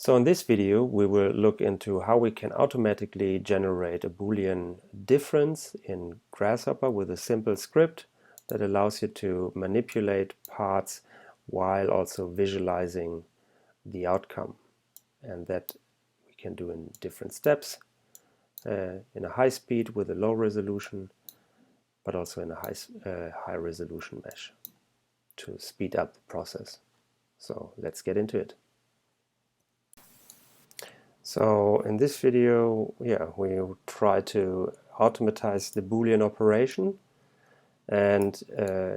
So in this video we will look into how we can automatically generate a Boolean difference in Grasshopper with a simple script that allows you to manipulate parts while also visualizing the outcome, and that we can do in different steps, in a high speed with a low resolution, but also in a high resolution mesh to speed up the process. So let's get into it. So in this video, we will try to automatize the Boolean operation, and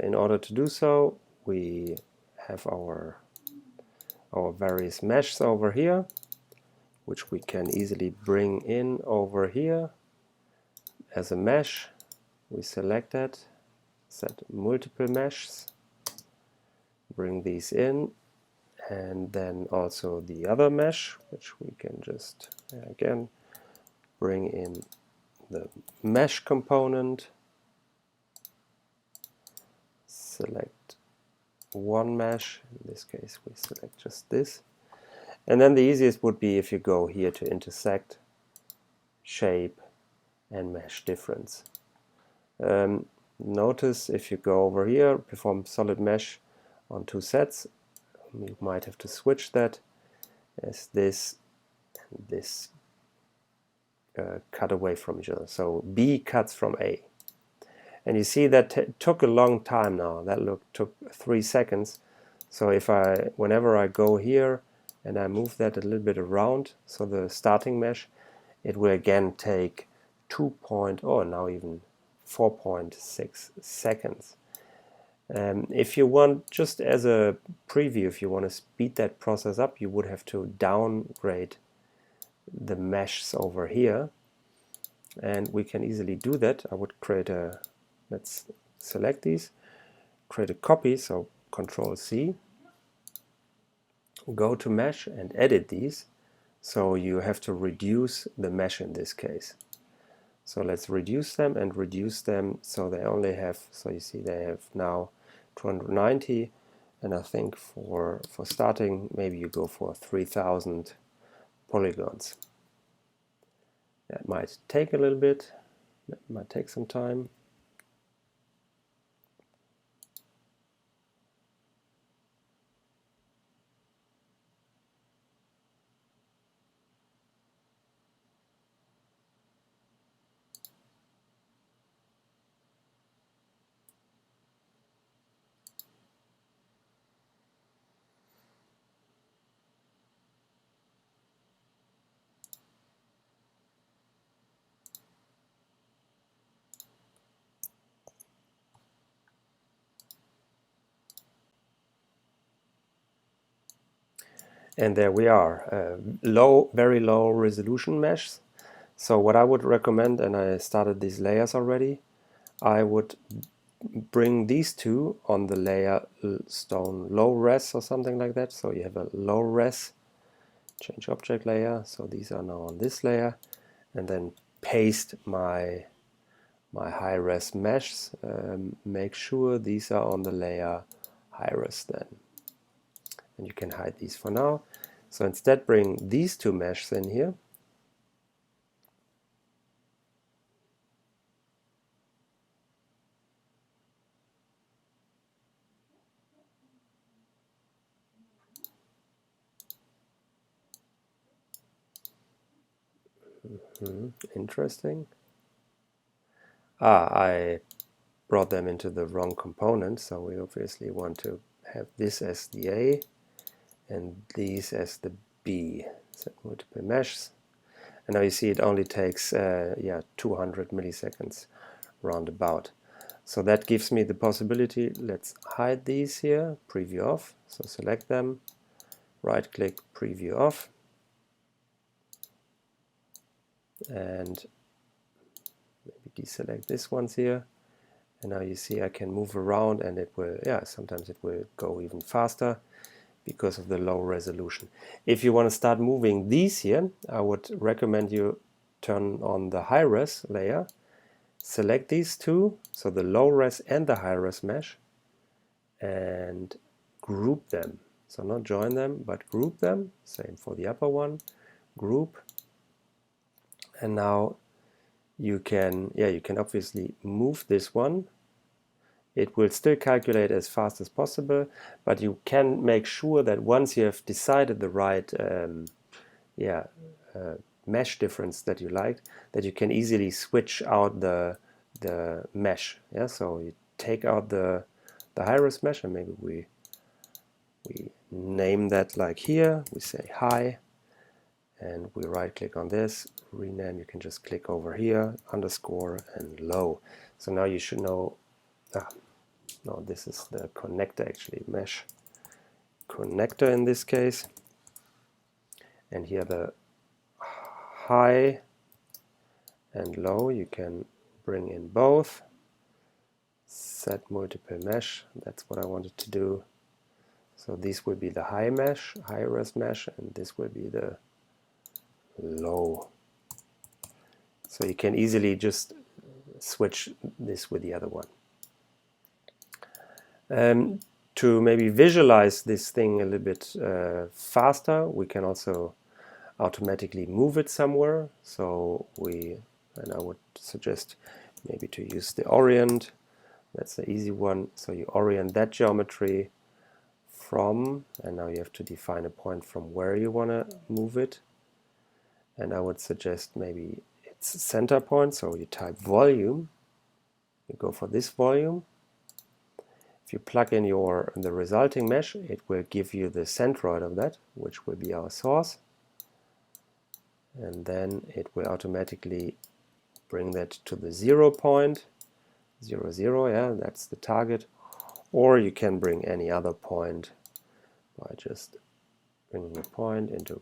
in order to do so, we have our various meshes over here, which we can easily bring in over here as a mesh. We select that, set multiple meshes, bring these in, and then also the other mesh, which we can just again bring in the mesh component, select one mesh, in this case we select just this, and then the easiest would be if you go here to intersect, shape and mesh difference. Notice if you go over here, perform solid mesh on two sets, you might have to switch that as this and this cut away from each other. So B cuts from A. And you see that took a long time now. That took 3 seconds. So if whenever I go here and I move that a little bit around, so the starting mesh, it will again take now even 4.6 seconds. If you want, just as a preview, if you want to speed that process up, you would have to downgrade the meshes over here, and we can easily do that. I would create let's select these, create a copy, so Control C, go to mesh and edit these. So you have to reduce the mesh in this case. So let's reduce them and reduce them so they only have, so you see they have now 290, and I think for starting maybe you go for 3000 polygons. That might take a little bit, that might take some time. And there we are, very low resolution mesh. So what I would recommend, and I started these layers already, I would bring these two on the layer stone low res or something like that. So you have a low res, change object layer, so these are now on this layer, and then paste my high res meshes. Make sure these are on the layer high res then. And you can hide these for now. So instead bring these two meshes in here. Interesting. I brought them into the wrong component, so we obviously want to have this as the A and these as the B. Set multiple meshes, and now you see it only takes 200 milliseconds roundabout. So that gives me the possibility, let's hide these here, preview off, so select them, right click, preview off, and maybe deselect this ones here, and now you see I can move around, and it will, sometimes it will go even faster because of the low resolution. If you want to start moving these here, I would recommend you turn on the high res layer, select these two, so the low res and the high res mesh, and group them. So not join them, but group them. Same for the upper one. Group. And now you can obviously move this one. It will still calculate as fast as possible, but you can make sure that once you have decided the right mesh difference that you liked, that you can easily switch out the mesh. Yeah, so you take out the high-res mesh, and maybe we name that like here. We say high, and we right-click on this, rename. You can just click over here, underscore and low. So now you should know. No, this is the connector actually, mesh connector in this case. And here the high and low, you can bring in both. Set multiple mesh, that's what I wanted to do. So this will be the high mesh, high-res mesh, and this will be the low. So you can easily just switch this with the other one. To maybe visualize this thing a little bit faster, we can also automatically move it somewhere. So I would suggest maybe to use the orient. That's the easy one. So you orient that geometry from, and now you have to define a point from where you want to move it. And I would suggest maybe it's center point. So you type volume. You go for this volume. If you plug in the resulting mesh, it will give you the centroid of that, which will be our source. And then it will automatically bring that to the 0 point. 0, 0, yeah, that's the target. Or you can bring any other point by just bringing a point into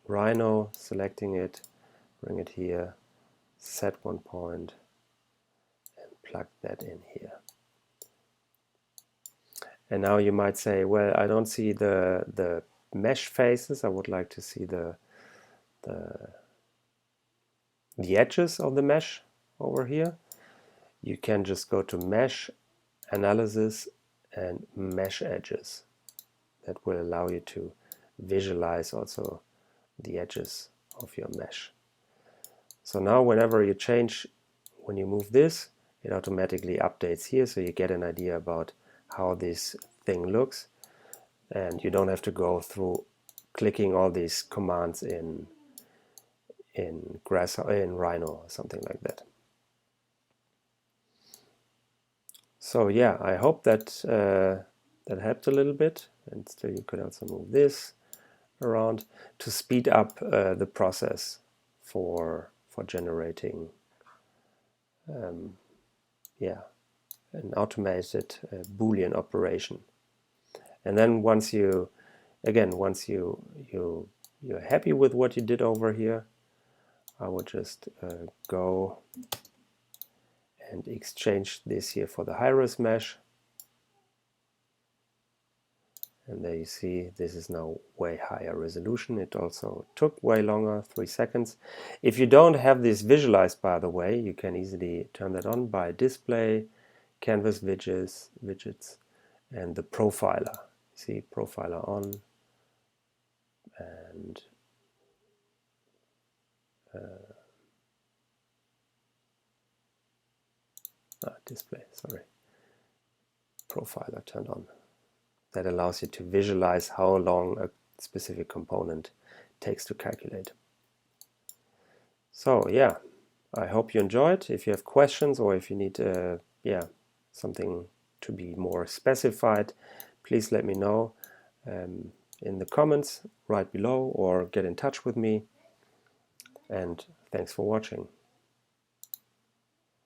Rhino, selecting it, bring it here, set one point, and plug that in here. And now you might say, well, I don't see the mesh faces. I would like to see the edges of the mesh over here. You can just go to Mesh, Analysis, and Mesh Edges. That will allow you to visualize also the edges of your mesh. So now whenever you when you move this, it automatically updates here, so you get an idea about how this thing looks, and you don't have to go through clicking all these commands in Rhino or something like that. So yeah, I hope that that helped a little bit, and still you could also move this around to speed up the process for generating an automated Boolean operation. And then once you're happy with what you did over here, I would just go and exchange this here for the high-res mesh. And there you see this is now way higher resolution. It also took way longer, 3 seconds. If you don't have this visualized, by the way, you can easily turn that on by Display, Canvas Widgets, and the Profiler. See, Profiler on, and Display, sorry. Profiler turned on. That allows you to visualize how long a specific component takes to calculate. So yeah, I hope you enjoyed. If you have questions or if you need something to be more specified, please let me know in the comments right below or get in touch with me. And thanks for watching.